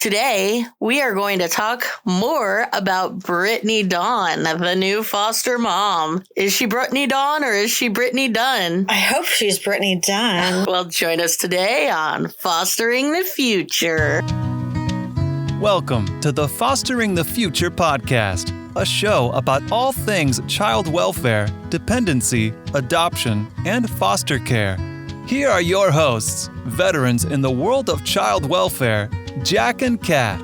Today, we are going to talk more about Brittany Dawn, the new foster mom. Is she Brittany Dawn or is she Brittany Dunn? I hope she's Brittany Dawn. Well, join us today on Fostering the Future. Welcome to the Fostering the Future podcast, a show about all things child welfare, dependency, adoption, and foster care. Here are your hosts, veterans in the world of child welfare, Jack and Kat.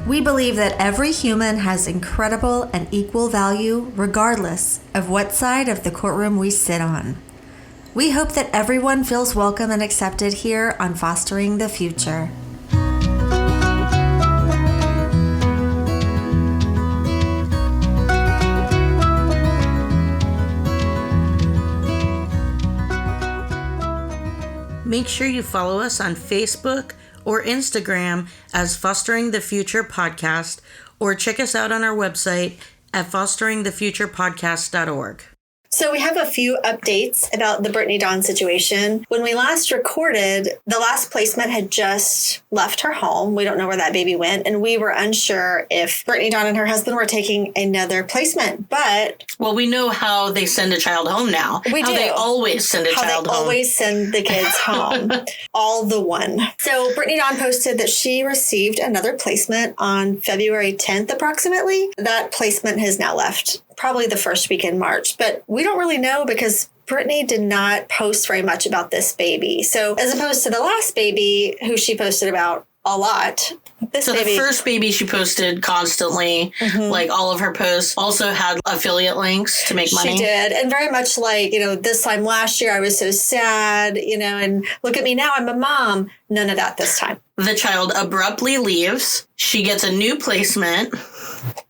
We believe that every human has incredible and equal value regardless of what side of the courtroom we sit on. We hope that everyone feels welcome and accepted here on Fostering the Future. Make sure you follow us on Facebook or Instagram as Fostering the Future Podcast, or check us out on our website at fosteringthefuturepodcast.org. So we have a few updates about the Brittany Dawn situation. When we last recorded, the last placement had just left her home. We don't know where that baby went, and we were unsure if Brittany Dawn and her husband were taking another placement. But well, we know how they send a child home now. We do. They always send a child home. Always send the kids home. All the one. So Brittany Dawn posted that she received another placement on February 10th, approximately. That placement has now left. Probably the first week in March, but we don't really know because Brittany did not post very much about this baby. So as opposed to the last baby who she posted about a lot, the first baby she posted constantly, like all of her posts also had affiliate links to make money. She did. And very much like, this time last year, I was so sad, and look at me now, I'm a mom. None of that this time. The child abruptly leaves. She gets a new placement.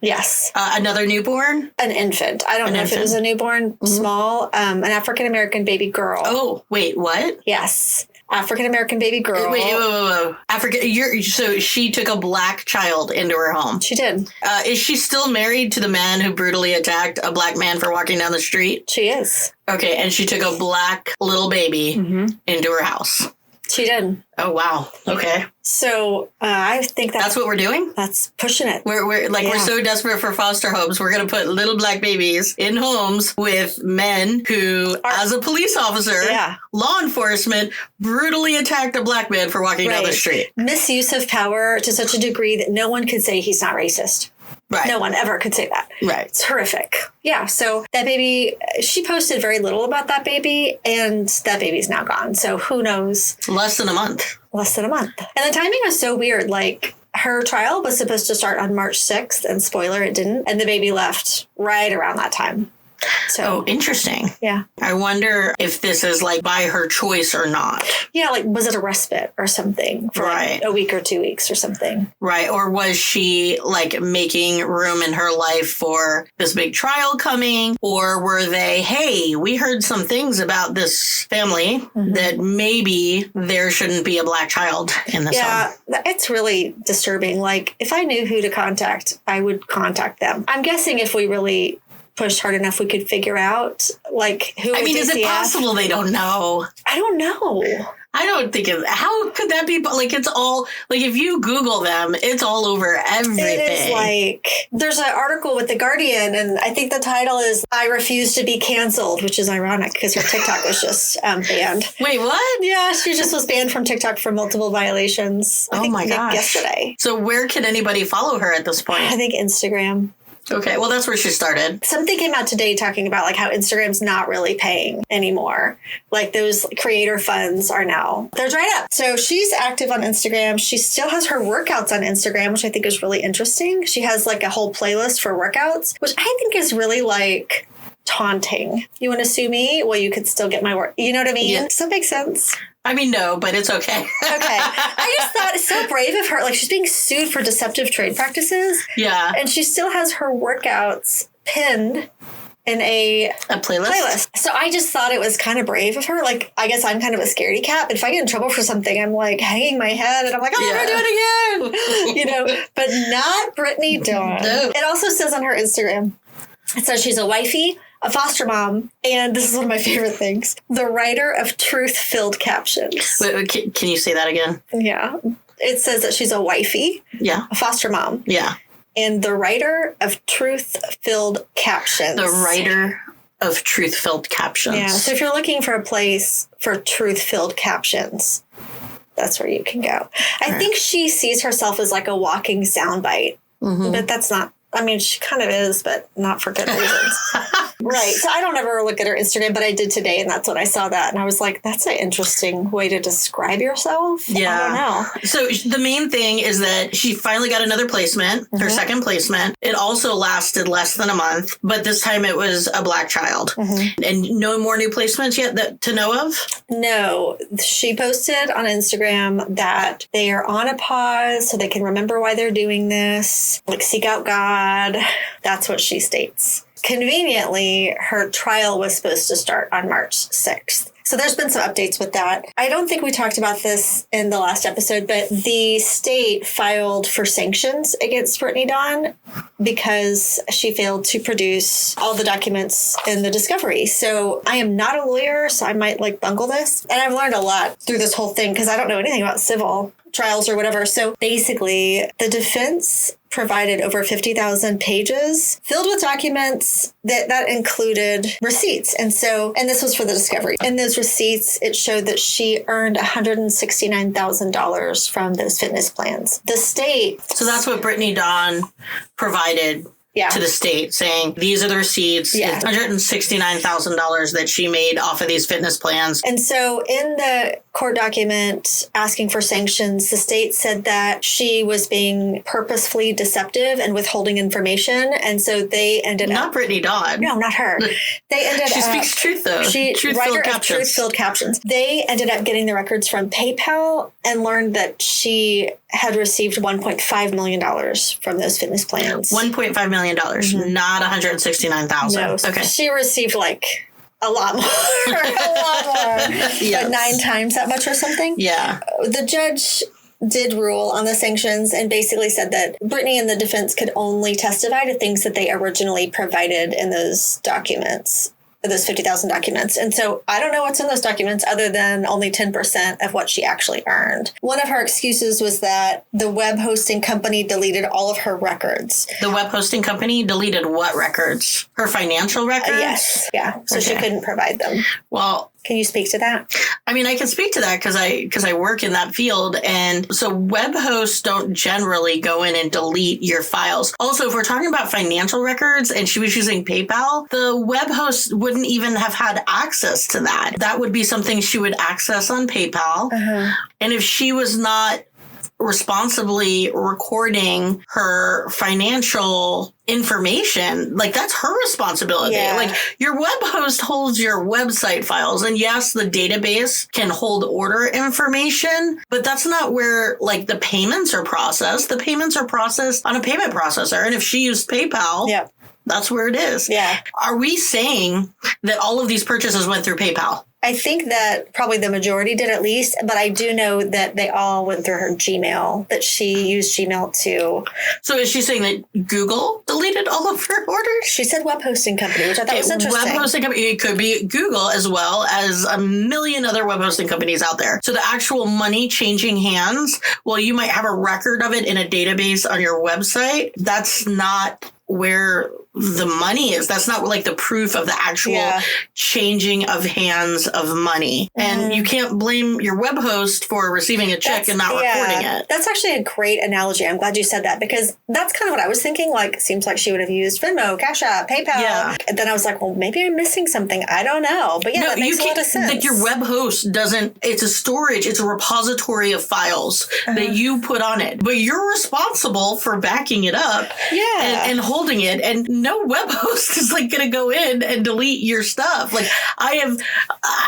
Yes. Another newborn? An infant. I don't know if it was a newborn, small, an African-American baby girl. Oh, wait, what? Yes. African-American baby girl. Wait. So she took a black child into her home. She did. Is she still married to the man who brutally attacked a black man for walking down the street? She is. Okay, and she took a black little baby into her house. She did. Oh, wow. Okay. So I think that's what we're doing? That's pushing it. We're so desperate for foster homes. We're going to put little black babies in homes with men who, as a police officer, law enforcement, brutally attacked a black man for walking down the street. Misuse of power to such a degree that no one could say he's not racist. Right. No one ever could say that. Right. It's horrific. Yeah. So that baby, she posted very little about that baby, and that baby's now gone. So who knows? Less than a month. And the timing was so weird. Like, her trial was supposed to start on March 6th, and spoiler, it didn't. And the baby left right around that time. So, interesting. Yeah. I wonder if this is by her choice or not. Yeah, was it a respite or something for a week or 2 weeks or something? Right. Or was she making room in her life for this big trial coming? Or were they, hey, we heard some things about this family that maybe there shouldn't be a black child in this home? Yeah, it's really disturbing. If I knew who to contact, I would contact them. I'm guessing if we really pushed hard enough, we could figure out who. I mean, is it possible they don't know? I don't know. I don't think how could that be? It's all if you Google them, it's all over everything. It is there's an article with The Guardian, and I think the title is "I Refuse to Be Canceled," which is ironic because her TikTok was just banned. Wait, what? Yeah, she just was banned from TikTok for multiple violations. I think my gosh! Yesterday. So where can anybody follow her at this point? I think Instagram. Okay, well, that's where she started. Something came out today talking about how Instagram's not really paying anymore. Those creator funds they're dried up. So she's active on Instagram. She still has her workouts on Instagram, which I think is really interesting. She has a whole playlist for workouts, which I think is really taunting. You want to sue me? Well, you could still get my work. You know what I mean? Yeah. Does that make sense? I mean, no, but it's okay. Okay. I just thought it's so brave of her. She's being sued for deceptive trade practices. Yeah. And she still has her workouts pinned in a playlist. So I just thought it was kind of brave of her. Like, I guess I'm kind of a scaredy cat, but if I get in trouble for something, I'm like hanging my head and I'm like, I'll never do it again. But not Brittany Dawn. No. It also says on her Instagram, it says she's a wifey, a foster mom, and this is one of my favorite things, the writer of truth-filled captions. Wait, can you say that again? Yeah. It says that she's a wifey, a foster mom, and the writer of truth-filled captions. The writer of truth-filled captions. Yeah, so if you're looking for a place for truth-filled captions, that's where you can go. I think she sees herself as like a walking soundbite, but that's not. I mean, she kind of is, but not for good reasons. Right. So I don't ever look at her Instagram, but I did today, and that's when I saw that. And I was like, that's an interesting way to describe yourself. Yeah. I don't know. So the main thing is that she finally got another placement, her second placement. It also lasted less than a month, but this time it was a Black child. And no more new placements yet to know of? No. She posted on Instagram that they are on a pause so they can remember why they're doing this, like seek out God. That's what she states. Conveniently, her trial was supposed to start on March 6th. So there's been some updates with that. I don't think we talked about this in the last episode, but the state filed for sanctions against Brittany Dawn because she failed to produce all the documents in the discovery. So I am not a lawyer, so I might bungle this. And I've learned a lot through this whole thing because I don't know anything about civil trials or whatever. So basically, the defense provided over 50,000 pages filled with documents that included receipts. And this was for the discovery. In those receipts, it showed that she earned $169,000 from those fitness plans. The state. So that's what Brittany Dawn provided to the state, saying these are the receipts. It's $169,000 that she made off of these fitness plans. And so in the court document asking for sanctions, the state said that she was being purposefully deceptive and withholding information. And so they ended up... Not Brittany Dawn. No, not her. They ended She up... speaks truth, though. Truth-filled captions. Truth-filled captions. They ended up getting the records from PayPal and learned that she had received $1.5 million from those fitness plans. $1.5 million, not $169,000. No, okay. She received a lot more. Yes. 9 times that much or something. Yeah. The judge did rule on the sanctions and basically said that Brittany and the defense could only testify to things that they originally provided in those documents. Those 50,000 documents. And so I don't know what's in those documents other than only 10% of what she actually earned. One of her excuses was that the web hosting company deleted all of her records. The web hosting company deleted what records? Her financial records? Yes. Yeah. So she couldn't provide them. Well, can you speak to that? I mean, I can speak to that because I work in that field. And so web hosts don't generally go in and delete your files. Also, if we're talking about financial records and she was using PayPal, the web host wouldn't even have had access to that. That would be something she would access on PayPal. And if she was not responsibly recording her financial information, that's her responsibility. Your web host holds your website files, and yes, the database can hold order information, but that's not where the payments are processed. The payments are processed on a payment processor, and if she used PayPal, that's where it is. Yeah. Are we saying that all of these purchases went through PayPal? I think that probably the majority did at least, but I do know that they all went through her Gmail, that she used Gmail too. So is she saying that Google deleted all of her orders? She said web hosting company, which I thought was interesting. Web hosting company. It could be Google as well as a million other web hosting companies out there. So the actual money changing hands, well, you might have a record of it in a database on your website. That's not where the money is. That's not the proof of the actual changing of hands of money. And you can't blame your web host for receiving a check and not recording it. That's actually a great analogy. I'm glad you said that because that's kind of what I was thinking. Seems like she would have used Venmo, Cash App, PayPal. Yeah. And then I was like, well, maybe I'm missing something. I don't know. But that makes a lot of sense. Your web host doesn't, it's a storage, it's a repository of files that you put on it. But you're responsible for backing it up and holding it. And no web host is going to go in and delete your stuff. I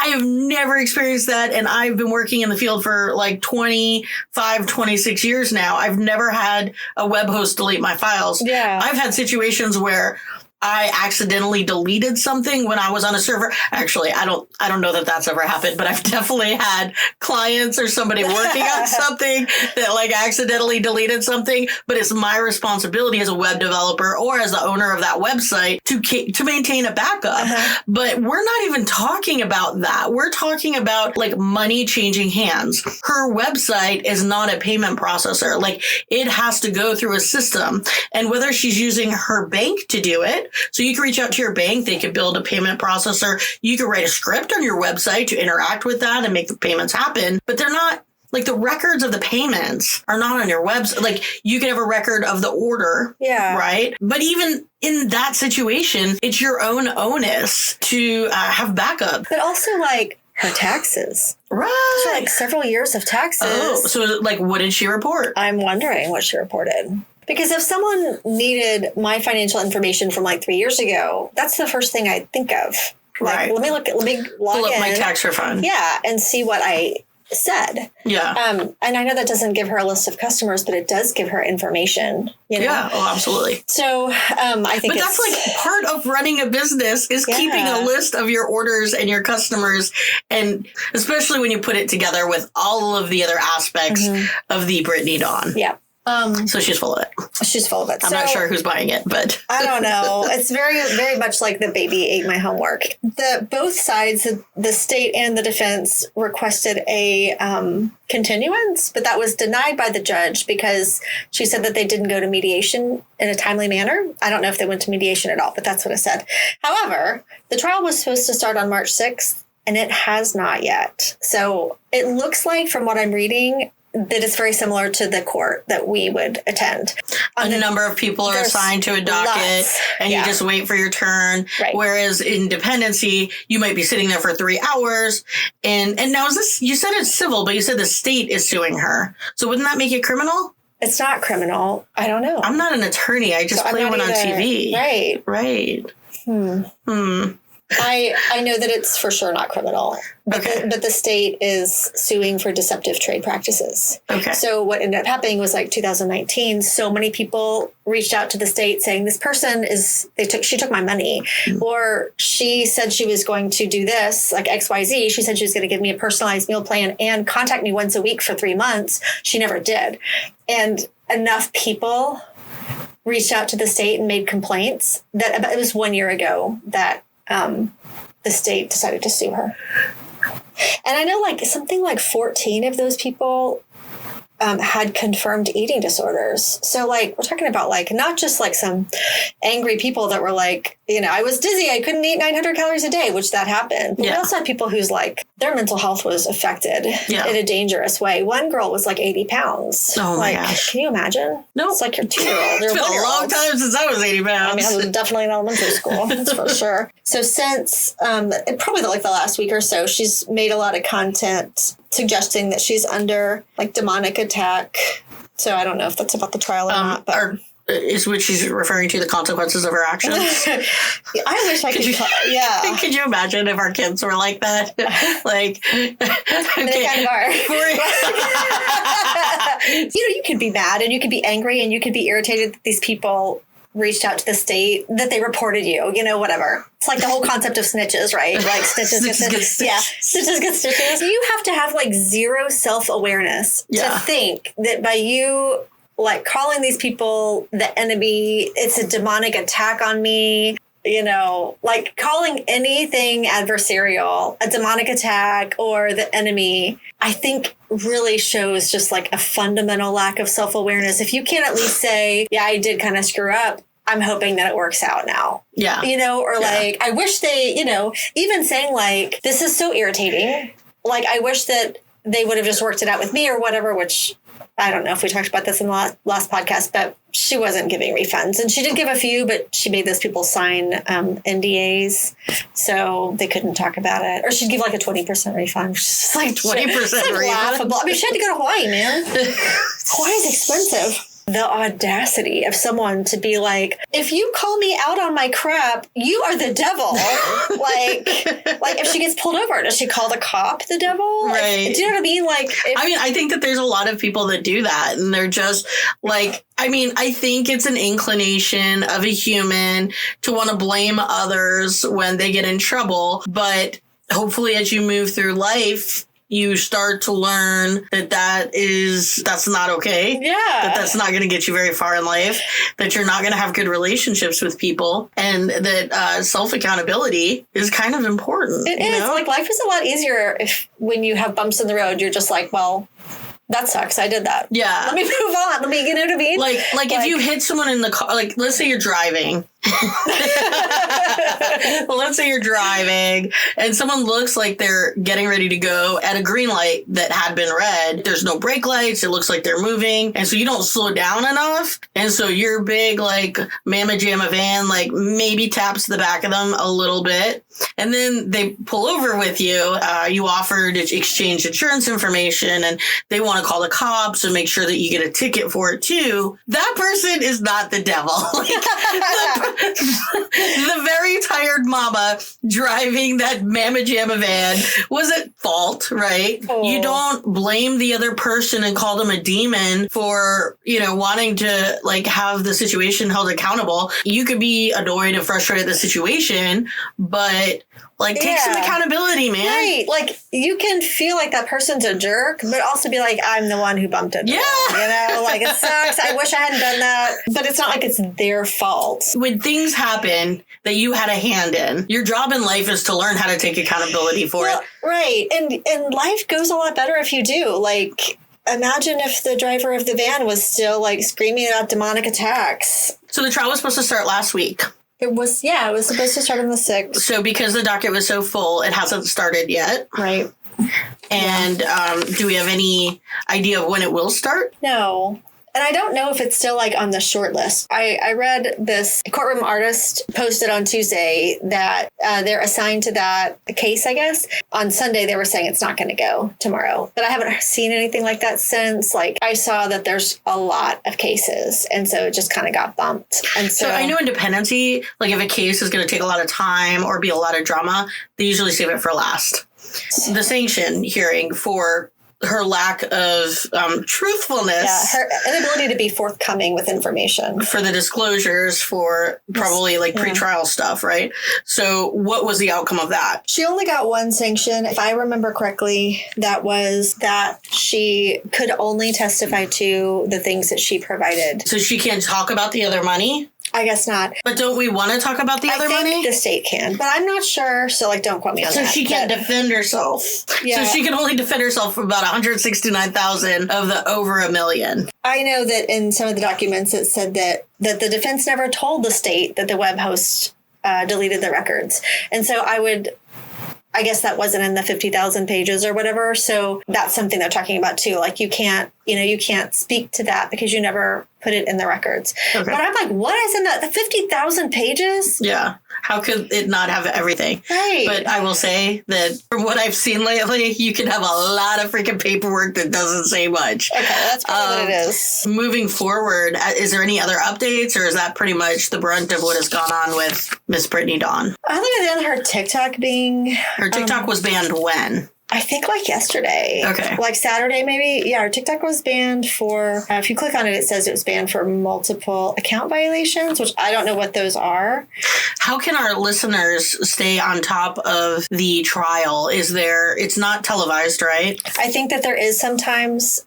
have never experienced that. And I've been working in the field for 25, 26 years now. I've never had a web host delete my files. Yeah. I've had situations where I accidentally deleted something when I was on a server. Actually, I don't know that that's ever happened, but I've definitely had clients or somebody working on something that like accidentally deleted something, but it's my responsibility as a web developer or as the owner of that website to maintain a backup. But we're not even talking about that. We're talking about like money changing hands. Her website is not a payment processor. Like it has to go through a system, and whether she's using her bank to do it, so you can reach out to your bank, they could build a payment processor. You can write a script on your website to interact with that and make the payments happen, but they're not like the records of the payments are not on your website. Like you can have a record of the order. Yeah. Right. But even in that situation, it's your own onus to have backup. But also like her taxes. Right. So like several years of taxes. Oh, so like what did she report? I'm wondering what she reported. Because if someone needed my financial information from like 3 years ago, that's the first thing I'd think of. Like, right. Let me log Pull up in. my tax refund. Yeah. And see what I said. Yeah. And I know that doesn't give her a list of customers, but it does give her information. You know? Yeah. Oh, absolutely. So I think that's like part of running a business is keeping a list of your orders and your customers. And especially when you put it together with all of the other aspects of the Brittany Dawn. Yeah. So she's full of it. She's full of it. I'm not sure who's buying it, but I don't know. It's very, very much like the baby ate my homework. Both sides, the state and the defense, requested a continuance, but that was denied by the judge because she said that they didn't go to mediation in a timely manner. I don't know if they went to mediation at all, but that's what it said. However, the trial was supposed to start on March 6th, and it has not yet. So it looks like, from what I'm reading, that it's very similar to the court that we would attend. A number of people are assigned to a docket and you just wait for your turn. Right. Whereas in dependency, you might be sitting there for 3 hours. And now is this, you said it's civil, but you said the state is suing her. So wouldn't that make it criminal? It's not criminal. I don't know. I'm not an attorney. I just play one on TV. Right. Right. I know that it's for sure not criminal, but the state is suing for deceptive trade practices. Okay. So what ended up happening was like 2019. So many people reached out to the state saying this person she took my money, or she said she was going to do this, like XYZ. She said she was going to give me a personalized meal plan and contact me once a week for 3 months. She never did. And enough people reached out to the state and made complaints that it was 1 year ago that the state decided to sue her. And I know like something like 14 of those people had confirmed eating disorders. So like we're talking about like not just like some angry people that were like, I was dizzy, I couldn't eat 900 calories a day, which that happened. But we also had people whose like their mental health was affected in a dangerous way. One girl was like 80 pounds. Oh my gosh. Can you imagine? No. It's like your 2-year-old. It's been a long time since I was 80 pounds. I mean, I was definitely in elementary school. That's for sure. So since probably like the last week or so, she's made a lot of content suggesting that she's under like demonic attack. So I don't know if that's about the trial or not. But is what she's referring to the consequences of her actions? I wish I could. Could you imagine if our kids were like that? Like, they kind of are. You could be mad and you could be angry and you could be irritated that these people reached out to the state, that they reported you, whatever. It's like the whole concept of snitches, right? Like snitches get stitches. Yeah, snitches get stitches. You have to have like zero self-awareness to think that by you like calling these people the enemy, it's a demonic attack on me. Like calling anything adversarial a demonic attack or the enemy, I think really shows just like a fundamental lack of self-awareness. If you can't at least say, yeah, I did kind of screw up, I'm hoping that it works out now. Yeah. Like, I wish they, even saying like, this is so irritating. Like, I wish that they would have just worked it out with me or whatever, which I don't know if we talked about this in the last podcast, but she wasn't giving refunds. And she did give a few, but she made those people sign NDAs, so they couldn't talk about it. Or she'd give like a 20% refund. It's like 20% refund. Laughable. I mean, she had to go to Hawaii, man. Hawaii's expensive. the audacity of someone to be like, if you call me out on my crap, you are the devil. like if she gets pulled over, does she call the cop the devil? Right. Like, do you know what I mean? Like, I think that there's a lot of people that do that, and they're just like, I think it's an inclination of a human to want to blame others when they get in trouble. But hopefully as you move through life, you start to learn that's not okay. Yeah. That's not going to get you very far in life, that you're not going to have good relationships with people, and that self-accountability is kind of important. It is. Like, life is a lot easier when you have bumps in the road, you're just like, well, that sucks. I did that. Yeah. Let me move on. You know what I mean? Like if you hit someone in the car, like let's say you're driving. Well, let's say you're driving and someone looks like they're getting ready to go at a green light that had been red. There's no brake lights. It looks like they're moving. And so you don't slow down enough. And so your big, like, mamma jamma van, like, maybe taps the back of them a little bit. And then they pull over with you. You offer to exchange insurance information, and they want to call the cops and make sure that you get a ticket for it too. That person is not the devil. The very tired mama driving that mamma jamma van was at fault, right? Oh. You don't blame the other person and call them a demon for, wanting to, like, have the situation held accountable. You could be annoyed and frustrated at the situation, but take some accountability, man. Right. Like, you can feel like that person's a jerk, but also be like, I'm the one who bumped it. Yeah. Like, it sucks. I wish I hadn't done that. But it's not like it's their fault. When things happen that you had a hand in, your job in life is to learn how to take accountability for it. Right. And life goes a lot better if you do. Like, imagine if the driver of the van was still, like, screaming about demonic attacks. So the trial was supposed to start last week. It was supposed to start on the 6th. So because the docket was so full, it hasn't started yet. Right. And do we have any idea of when it will start? No. And I don't know if it's still, like, on the short list. I read this courtroom artist posted on Tuesday that they're assigned to that case, I guess. On Sunday, they were saying it's not going to go tomorrow. But I haven't seen anything like that since. Like, I saw that there's a lot of cases. And so it just kind of got bumped. And so I know in dependency, like, if a case is going to take a lot of time or be a lot of drama, they usually save it for last. The sanction hearing for her lack of truthfulness. Yeah, her inability to be forthcoming with information. For the disclosures for probably pretrial stuff, right? So what was the outcome of that? She only got one sanction. If I remember correctly, that was that she could only testify to the things that she provided. So she can't talk about the other money? I guess not. But don't we want to talk about the other money? I think the state can, but I'm not sure. So, don't quote me on that. So she can't defend herself. Yeah. So she can only defend herself for about $169,000 of the over $1 million. I know that in some of the documents it said that the defense never told the state that the web host deleted the records. And so I guess that wasn't in the 50,000 pages or whatever. So that's something they're talking about too. Like, you can't speak to that because you never put it in the records. Okay. But I'm like, what is in the 50,000 pages? Yeah. How could it not have everything? Right. But I will say that from what I've seen lately, you can have a lot of freaking paperwork that doesn't say much. Okay, that's probably what it is. Moving forward, is there any other updates, or is that pretty much the brunt of what has gone on with Miss Brittany Dawn? Other than her TikTok being... Her TikTok was banned when? I think yesterday. Okay. Saturday, maybe. Yeah, our TikTok was banned for, if you click on it, it says it was banned for multiple account violations, which I don't know what those are. How can our listeners stay on top of the trial? It's not televised, right? I think that there is sometimes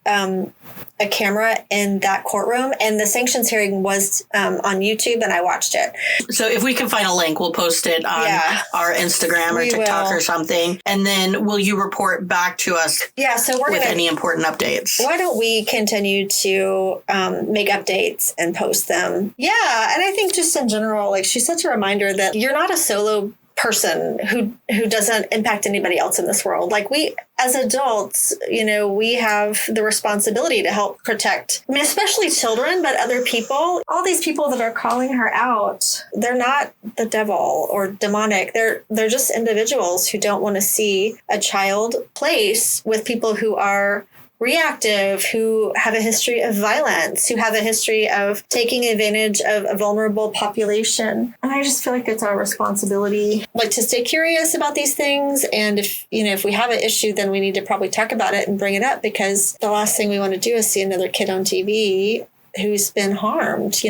a camera in that courtroom, and the sanctions hearing was on YouTube, and I watched it. So if we can find a link, we'll post it on our Instagram or TikTok or something. And then will you report back to us so we're with any important updates? Why don't we continue to make updates and post them? Yeah, and I think just in general, she's such a reminder that you're not a solo person who doesn't impact anybody else in this world. We, as adults, we have the responsibility to help protect, especially children, but other people. All these people that are calling her out, they're not the devil or demonic. They're just individuals who don't want to see a child place with people who are reactive, who have a history of violence, who have a history of taking advantage of a vulnerable population. And I just feel like it's our responsibility, like, to stay curious about these things. And if we have an issue, then we need to probably talk about it and bring it up, because the last thing we want to do is see another kid on TV who's been harmed,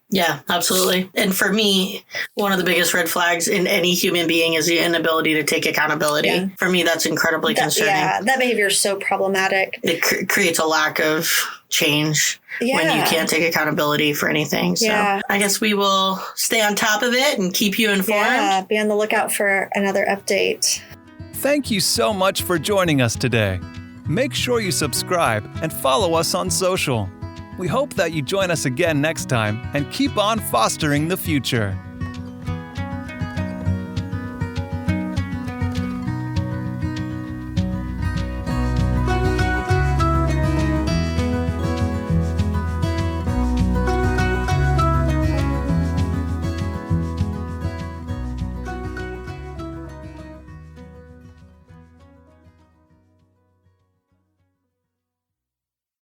Yeah, absolutely. And for me, one of the biggest red flags in any human being is the inability to take accountability. Yeah. For me, that's incredibly concerning. Yeah, that behavior is so problematic. It creates a lack of change when you can't take accountability for anything. So I guess we will stay on top of it and keep you informed. Yeah, be on the lookout for another update. Thank you so much for joining us today. Make sure you subscribe and follow us on social. We hope that you join us again next time and keep on fostering the future.